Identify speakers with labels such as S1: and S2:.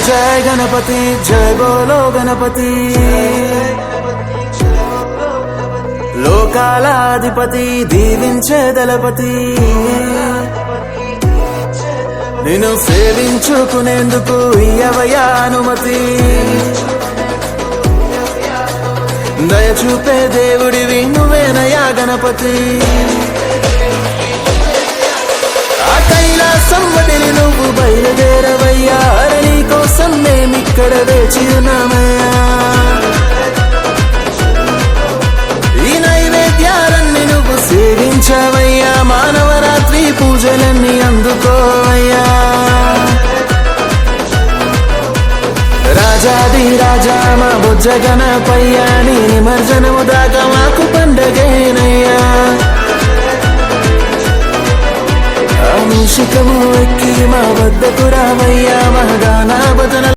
S1: जय गणपति जय बोलो गणपति లోకాలాధిపతి దీవించే దళపతి నిన్ను సేవించుకునేందుకు ఇయ్యవయ్యా అనుమతి దయచూపే దేవుడివి నువ్వేనయ్యా గణపతి ఆ కైలాసం వదిలి నువ్వు బయలుదేరవయ్యా నీ కోసం మేమిక్కడ వేచి ఉన్నామయ్యా సేవించవయ్యా మానవరాత్రి పూజలన్నీ అందుకోవయ్యా రాజాది రాజా మా బొజ్జ గణపయ్యా నీ నిమజ్జనము దాకా మాకు పండగేనయ్యా మూషికము ఎక్కి మా వద్దకు రావయ్యా మహగానా భజన